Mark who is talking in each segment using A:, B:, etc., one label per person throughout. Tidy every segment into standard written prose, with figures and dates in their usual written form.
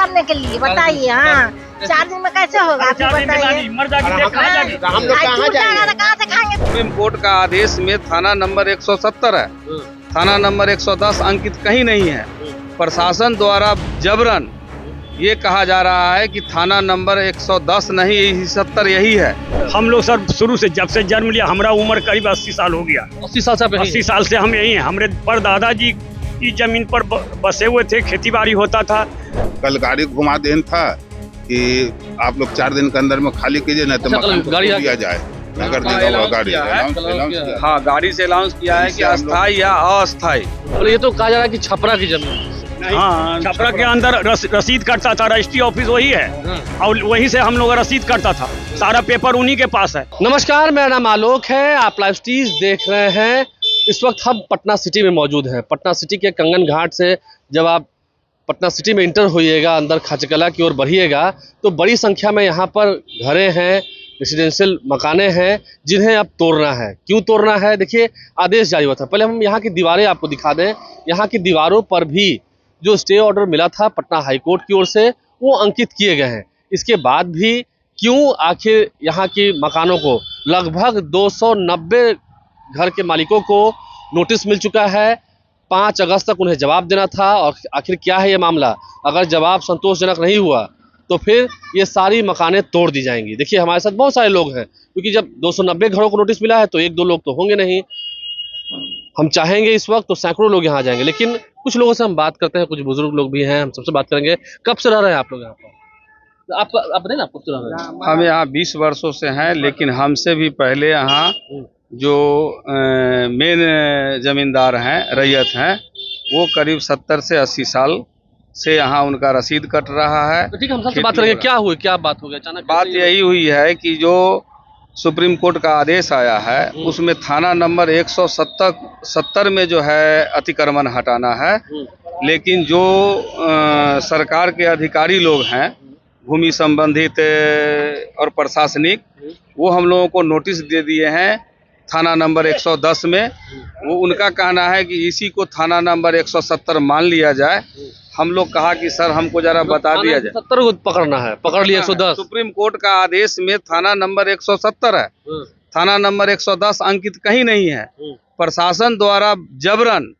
A: करने के लिए बताइए। हाँ 4 दिन में कैसे होगा आप बताइए।
B: हम लोग कहाँ जाएंगे?
A: कहाँ से खाएंगे?
C: सुप्रीम कोर्ट का आदेश में थाना नंबर 170 है, थाना नंबर 110 अंकित कहीं नहीं है। प्रशासन द्वारा जबरन ये कहा जा रहा है कि थाना नंबर 110 नहीं 70 यही है।
D: हम लोग सर शुरू से जब से जन्म लिया, हमारा उम्र करीब 80 साल हो गया।
B: 80 साल से
D: 80 साल से हम यही हैं। हमारे परदादा जी की जमीन पर बसे हुए थे, खेती बाड़ी होता था।
E: कल गाड़ी घुमा देन था कि आप लोग 4 दिन के अंदर में खाली कीजिए, नहीं तो मकान को
B: गाड़ी
E: दिया जाए। नगर निगम गाड़ी
C: हाँ, गाड़ी से अनाउंस किया है कि अस्थायी या अस्थायी।
B: और ये तो कहा जा रहा है कि छपरा की जमीन।
D: हाँ, छपरा के अंदर रसीद कटता था, रजिस्ट्री ऑफिस वही है और वहीं से हम लोग रसीद कटता था। सारा पेपर उन्हीं के पास है।
B: नमस्कार, मेरा नाम आलोक है, आप लाइव स्टीज देख रहे हैं। इस वक्त हम पटना सिटी में मौजूद हैं। पटना सिटी के कंगन घाट से जब आप पटना सिटी में इंटर होइएगा, अंदर खचकला की ओर बढ़िएगा, तो बड़ी संख्या में यहाँ पर घरें हैं, रेसिडेंशियल मकाने हैं, जिन्हें अब तोड़ना है। क्यों तोड़ना है? देखिए, आदेश जारी हुआ था। पहले हम यहाँ की दीवारें आपको दिखा दें। यहाँ की दीवारों पर भी जो स्टे ऑर्डर मिला था पटना हाई कोर्ट की ओर से, वो अंकित किए गए हैं। इसके बाद भी क्यों आखिर यहाँ की मकानों को लगभग 290 घर के मालिकों को नोटिस मिल चुका है। 5 अगस्त तक उन्हें जवाब देना था। और आखिर क्या है ये मामला? अगर जवाब संतोषजनक नहीं हुआ तो फिर ये सारी मकानें तोड़ दी जाएंगी। देखिए, हमारे साथ बहुत सारे लोग हैं, क्योंकि जब 290 घरों को नोटिस मिला है तो 1-2 लोग तो होंगे नहीं। हम चाहेंगे इस वक्त तो सैकड़ों लोग यहाँ जाएंगे, लेकिन कुछ लोगों से हम बात करते हैं। कुछ बुजुर्ग लोग भी हैं, हम सबसे बात करेंगे। कब से रह रहे हैं आप लोग यहाँ पर? आप बताइए ना, आप कब से रह रहे हैं?
C: हम यहाँ 20 वर्षों से हैं, लेकिन हमसे भी पहले यहाँ जो मेन जमींदार हैं, रैयत हैं, वो करीब 70 से 80 साल से यहाँ उनका रसीद कट रहा है।
B: तो ठीक है, हम सबसे बात करेंगे। क्या हुई, क्या बात हो गई अचानक?
C: बात यही हुई है कि जो सुप्रीम कोर्ट का आदेश आया है उसमें थाना नंबर 170 में जो है अतिक्रमण हटाना है, लेकिन जो सरकार के अधिकारी लोग हैं, भूमि संबंधित और प्रशासनिक, वो हम लोगों को नोटिस दे दिए हैं थाना नंबर 110 में। वो उनका कहना है कि इसी को थाना नंबर 170 मान लिया जाए। हम लोग कहा कि सर हमको जरा बता दिया जाए।
B: 70 को पकड़ना है, पकड़ लिया 110।
C: सुप्रीम कोर्ट का आदेश में थाना नंबर 170 है, थाना नंबर 110 अंकित कहीं नहीं है। प्रशासन द्वारा जबरन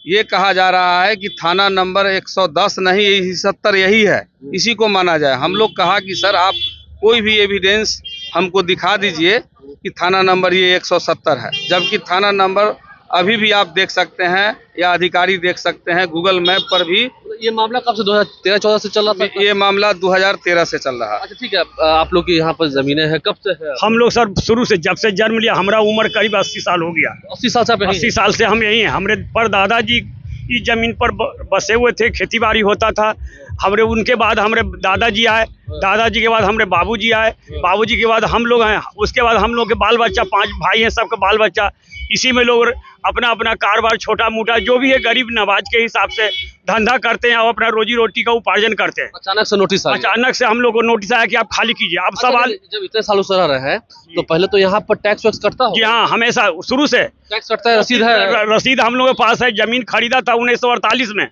C: ये कहा जा रहा है कि थाना नंबर 110 नहीं 70 यही है, इसी को माना जाए। हम लोग कहा कि सर आप कोई भी एविडेंस हमको दिखा दीजिए कि थाना नंबर ये 170 है, जबकि थाना नंबर अभी भी आप देख सकते हैं या अधिकारी देख सकते हैं गूगल मैप पर भी।
B: ये मामला कब से 2013-14 से चल रहा था?
C: ये मामला 2013 से चल रहा है।
B: अच्छा ठीक है, आप लोग की यहाँ पर जमीनें हैं, कब से है?
D: हम लोग सर शुरू से जब से जन्म लिया, हमारा उम्र करीब 80 साल हो गया।
B: 80 साल से
D: 80 साल से हम यही हैं। हमारे परदादा जी की जमीन पर बसे हुए थे, खेती बाड़ी होता था। हमारे उनके बाद हमारे दादाजी आए, दादाजी के बाद हमारे बाबूजी आए, बाबूजी के बाद हम लोग हैं, उसके बाद हम लोग के बाल बच्चा, 5 भाई हैं, सबका बाल बच्चा। इसी में लोग अपना अपना कारोबार छोटा मोटा जो भी है गरीब नवाज के हिसाब से धंधा करते हैं और अपना रोजी रोटी का उपार्जन करते हैं।
B: अचानक से नोटिस आया? अचानक
D: से हम लोग को नोटिस आया कि आप खाली कीजिए। अब सवाल,
B: जब इतने सालों से रह रहे हैं तो पहले तो यहाँ पर टैक्स वैक्स कटता हो?
D: जी हाँ, हमेशा शुरू से
B: टैक्स कटता है, रसीद है?
D: रसीद हम लोगों के पास है। जमीन खरीदा था 1948 में,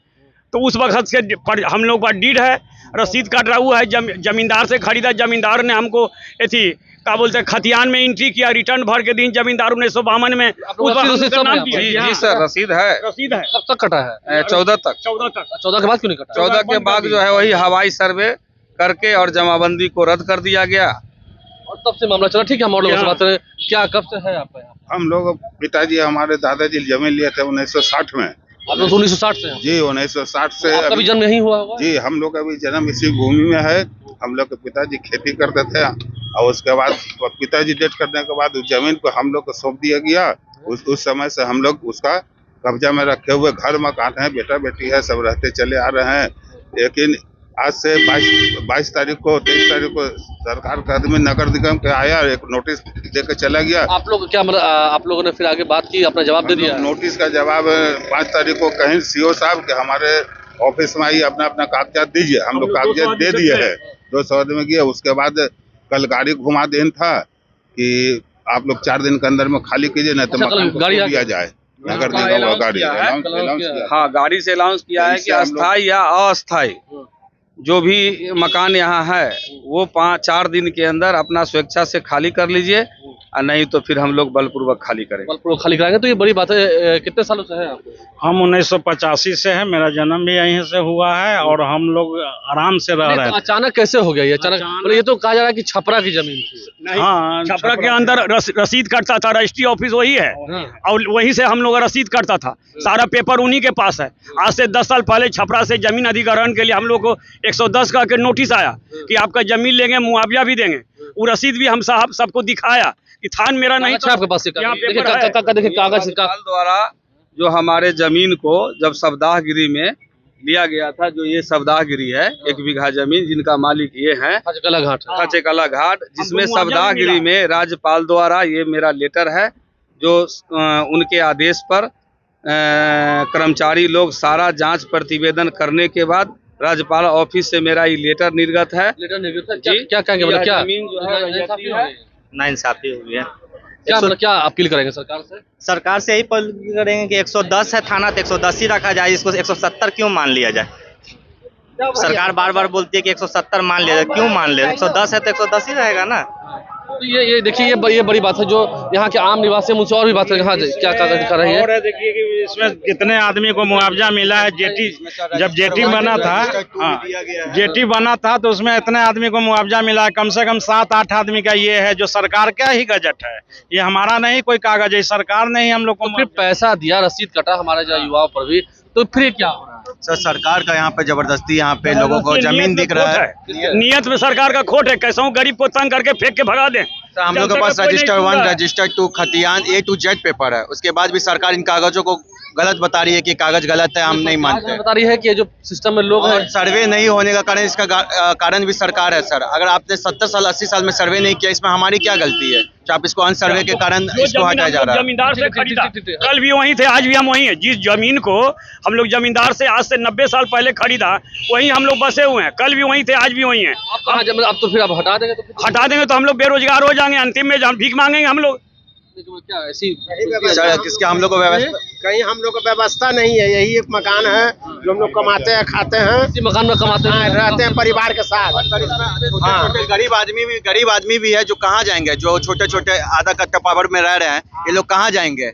D: तो उस वक्त से हम लोग का डीड है, रसीद कट रहा हुआ है। जमींदार से खरीदा, जमींदार ने हमको थी क्या बोलते हैं खतियान में एंट्री किया, रिटर्न भर के दिन जमींदार 1952 में
C: जी सर, रसीद है।
D: रसीद है।
B: कब तक कटा है?
C: 14 तक।
B: 14 के बाद क्यों नहीं कटा?
C: 14 के बाद जो है वही हवाई सर्वे करके और जमाबंदी को रद्द कर दिया गया
B: और तब से मामला चला। ठीक है, हम और लोगों से बात करें। क्या कब से है आपका यहाँ?
E: हम लोग पिताजी हमारे दादाजी जमीन लिए थे 1960 में।
B: आप लोग 1960 से हैं?
E: जी 1960 से।
B: आपका भी जन्म नहीं हुआ होगा?
E: जी, हम लोग अभी जन्म इसी भूमि में है। हम लोग के पिताजी खेती करते थे और उसके बाद पिताजी डेथ करने के बाद उस जमीन को हम लोग को सौंप दिया गया। उस समय से हम लोग उसका कब्जा में रखे हुए घर मकान है, बेटा बेटी है, सब रहते चले आ रहे हैं। लेकिन आज से 22 तारीख को 23 तारीख को सरकार का आदमी नगर निगम के आया, एक नोटिस देकर चला गया।
B: आप लोग क्या मतलब आप लोगों ने फिर आगे बात की, अपना जवाब दे दिया?
E: नोटिस का जवाब 5 तारीख को कहीं सीओ साहब के हमारे ऑफिस में आई, अपना अपना कागजात दीजिए। हम लोग कागजात दे दिए है, 200 आदमी गया। उसके बाद कल गाड़ी घुमा देन था कि आप लोग 4 दिन के अंदर में खाली कीजिए, नहीं तो मकान को दिया जाए। नगर निगम गाड़ी
C: हाँ, गाड़ी से अनाउंस किया है कि अस्थायी या अस्थायी। जो भी मकान यहाँ है वो 4 दिन के अंदर अपना स्वेच्छा से खाली कर लीजिए, और नहीं तो फिर हम लोग बलपूर्वक खाली करेंगे।
B: बलपूर्वक खाली कराएंगे तो ये बड़ी बात है। कितने सालों से है आपको?
F: हम 1985 से है, मेरा जन्म भी यहीं से हुआ है और हम लोग आराम से रह रहे
B: तो
F: हैं।
B: अचानक कैसे हो गया ये? अचानक मतलब ये तो कहा जा रहा है कि छपरा की जमीन थी।
F: हाँ,
D: छपरा के अंदर रसीद कटता था, रजिस्ट्री ऑफिस वही है और वहीं से हम लोग रसीद कटता था, सारा पेपर उन्हीं के पास है। आज से 10 साल पहले छपरा से जमीन अधिग्रहण के लिए हम लोग को 110 का के नोटिस आया कि आपका जमीन लेंगे, मुआवजा भी देंगे। वो रसीद भी हम साहब सबको दिखाया कि थान मेरा नहीं था।
B: आपके पास
D: यहाँ
B: देखिए
D: पेपर है।
B: देखिए कागज का
C: राज्यपाल द्वारा जो हमारे जमीन को जब सवदाहगिरी में लिया गया था, जो ये सवदाहगिरी है 1 बीघा जमीन जिनका मालिक ये है
B: खचकला घाट है।
C: खचेकला घाट, जिसमें
D: हमको मुआवजा भी
C: सवदाहगिरी में राज्यपाल द्वारा ये मेरा लेटर है जो उनके आदेश पर कर्मचारी लोग सारा जांच प्रतिवेदन करने के बाद राज्यपाल ऑफिस से मेरा ये लेटर निर्गत है।
B: लेटर निर्गत है। क्या कहेंगे मतलब क्या
C: जमीन जो है
B: नाइंसाफी हो गई?
G: नाइंसाफी हुई है।
B: क्या मतलब क्या अपील करेंगे सरकार से?
G: सरकार से यही अपील करेंगे कि 110 है थाना तो 110 ही रखा जाए, इसको 170 क्यों मान लिया जाए? सरकार बार बार बोलती है कि 170 मान लिया जाए, क्यों मान ले? 110 है तो 110 ही रहेगा ना।
B: तो ये देखिए ये बड़ी बात है जो यहाँ के आम निवासी हैं, मुझसे और भी बात करेंगे। हाँ जी, क्या कागज कर रही है?
F: और देखिए कि इसमें कितने आदमी को मुआवजा मिला है। जब जेटी बना था, हाँ, जेटी बना था तो उसमें इतने आदमी को मुआवजा मिला है। कम से कम 7-8 आदमी का ये है जो सरकार का ही गजट है, ये हमारा नहीं कोई कागज है, सरकार ने ही हम लोग को
B: फिर पैसा दिया, रसीद कटा हमारे जो युवाओं पर भी, तो फिर क्या हो रहा है?
G: सर सरकार का यहाँ पे जबरदस्ती यहाँ पे लोगों को जमीन दिख रहा है।
D: नियत में सरकार का खोट है। कैसा हूँ गरीब को तंग करके फेंक के भगा दें।
G: सर हम लोग के पास रजिस्टर 1 रजिस्टर 2 खतियान A to Z पेपर है, उसके बाद भी सरकार इन कागजों को गलत बता रही है कि कागज गलत है, हम नहीं मानते।
B: बता रही है कि ये जो सिस्टम में लोग
G: और
B: हैं,
G: सर्वे नहीं होने का कारण इसका कारण भी सरकार है। सर अगर आपने 70 साल 80 साल में सर्वे नहीं किया, इसमें हमारी क्या गलती है जो आप इसको अनसर्वे के कारण इसको हटाया जा रहा है?
D: जमींदार से खरीदा, कल भी वहीं थे, आज भी हम वहीं हैं। जिस जमीन को हम लोग जमींदार से आज से 90 साल पहले खरीदा, वहीं हम लोग बसे हुए हैं। कल भी वहीं थे, आज भी वहीं हैं।
B: अब तो फिर आप हटा देंगे तो फिर
D: हटा देंगे तो हम लोग बेरोजगार हो जाएंगे, अंतिम में भीख मांगेंगे हम लोग।
B: क्या ऐसी
G: किसके हम लोग को व्यवस्था
H: कहीं हम लोग को व्यवस्था नहीं है। यही एक मकान है जो हम लोग कमाते हैं, खाते हैं,
B: इसी मकान में कमाते
H: हाँ,
B: हैं?
H: रहते हैं परिवार के साथ। हाँ,
G: छोटे गरीब आदमी भी है जो कहाँ जाएंगे, जो छोटे छोटे आधा कट्टा पावर में रह रहे हैं, ये लोग कहाँ जाएंगे?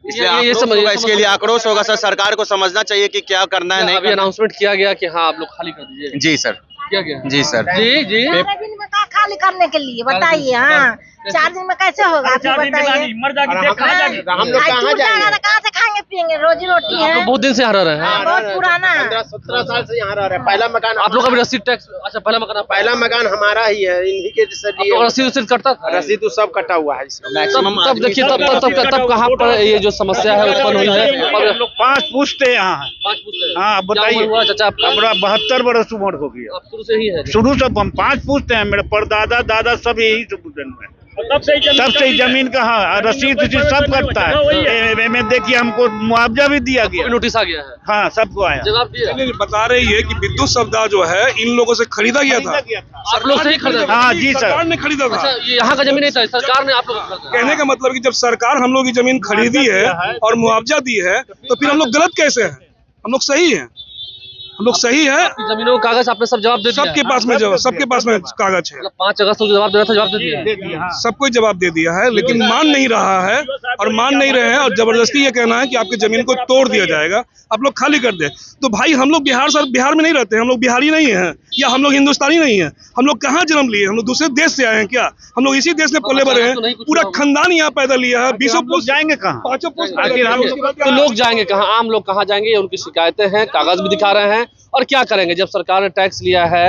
G: इसलिए
B: ये
G: आक्रोश होगा, इसके लिए आक्रोश होगा। सर सरकार को समझना चाहिए कि क्या करना है, नहीं
B: अभी अनाउंसमेंट किया गया कि हाँ आप लोग खाली कर दीजिए।
G: जी सर,
B: किया गया?
G: जी सर।
B: जी
A: 4 दिन में कहा खाली करने के लिए बताइए। हाँ 4 दिन में कैसे होगा आप ही बताइए।
D: मर जाके देख कहाँ जाएंगे?
H: हम लोग कहाँ जाएंगे?
A: कहाँ से खाएंगे पियेंगे? रोजी रोटी
B: आप
A: है।
B: लोग बहुत दिन से यहाँ रह रहे हैं?
A: हाँ, बहुत पुराना।
H: 15-17 साल से यहाँ रह रहे हैं। पहला मकान
B: आप लोग का भी रसीद टैक्स? अच्छा पहला मकान आपका?
H: पहला मकान हमारा ही है, इन्हीं के से
B: आप लोग का रसीद उसीद कटता था?
H: रसीद तो सब कटा हुआ है।
B: तब देखिए तब कहाँ पर ये जो समस्या है उत्पन्न हुई है?
F: हम लोग 5 पूछते यहाँ हैं।
B: 5 पूछते हैं।
F: हाँ
B: क्या
F: बताइए।
B: उम्र हुआ चाचा आपका?
F: हमारा 72 बरस उम्र हो गया।
B: आप शुरू से ही है?
F: शुरू से हम 5 पूछते हैं, मेरे परदादा दादा सब यही में
D: तब से ही
F: जमीन का हाँ रसीद सब कटता है। में देखिए हमको मुआवजा भी दिया गया,
B: नोटिस आ गया है?
F: हाँ सबको आया।
B: जवाब दिया?
I: बता रही है कि विद्युत सौदा जो है इन लोगों से खरीदा गया था।
B: आप लोग से ही खरीदा?
F: हाँ जी सर,
I: सरकार ने खरीदा था।
B: अच्छा ये यहाँ का जमीन नहीं था, सरकार ने आप लोग को खरीदा?
I: कहने का मतलब कि जब सरकार हम लोग की जमीन खरीदी है और मुआवजा दी है, तो फिर हम लोग गलत कैसे हैं? हम लोग सही हैं, हम लोग सही है।
B: जमीनों का कागज आपने सब जवाब दे दिया?
I: सबके पास में जवाब, सबके पास में कागज है।
B: 5 अगस्त को जवाब देना था, जवाब दे दिया?
I: सबको जवाब दे दिया है, लेकिन मान नहीं रहा है और मान नहीं रहे हैं और जबरदस्ती ये कहना है कि आपकी जमीन को तोड़ दिया जाएगा, आप लोग खाली कर दे। तो भाई हम लोग बिहार में नहीं रहते, हम लोग बिहारी नहीं हैं या हम लोग हिंदुस्तानी नहीं हैं। हम लोग कहाँ जन्म लिए? हम लोग दूसरे देश से आए हैं क्या? हम लोग इसी देश में पले बड़े हैं, पूरा खानदान यहाँ पैदा लिया है। 20 पोस्ट
F: जाएंगे कहाँ?
I: 5 पोस्ट
F: आखिर हम
B: तो लोग जाएंगे कहाँ? आम लोग कहाँ जाएंगे? ये उनकी शिकायतें हैं, कागज भी दिखा रहे हैं, और क्या करेंगे जब सरकार ने टैक्स लिया है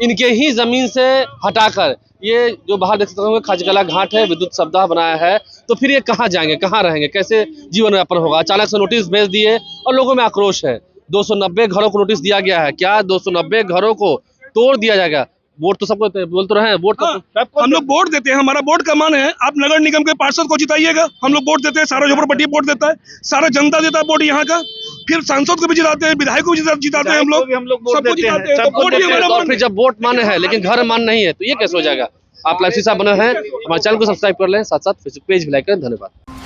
B: इनके ही जमीन से हटाकर। ये जो बाहर देख सकते होंगे खचकला घाट है, विद्युत सप्ताह बनाया है, तो फिर ये कहाँ जाएंगे, कहाँ रहेंगे, कैसे जीवन यापन होगा? अचानक से नोटिस भेज दिए और लोगों में आक्रोश है। 290 घरों को नोटिस दिया गया है, क्या 290 घरों को तोड़ दिया जाएगा? वोट तो सबको बोल तो रहे हैं, वोट तो
I: हम लोग वोट देते हैं, हमारा वोट का मान है आप नगर निगम के पार्षद को जिताइएगा। हम लोग वोट देते हैं, सारा झोपड़पट्टी वोट देता है, सारा जनता देता है वोट यहाँ का। फिर सांसद को भी जिताते हैं, विधायक को भी जिताते हैं, हम लोग सबको जिताते हैं। तो वोट भी हमारा
B: और फिर जब वोट मान है लेकिन घर मान नहीं है तो ये कैसे हो जाएगा? आप लाइव साहब बने हैं, हमारे चैनल को सब्सक्राइब कर लें, साथ साथ फेसबुक पेज भी लाइक करें। धन्यवाद।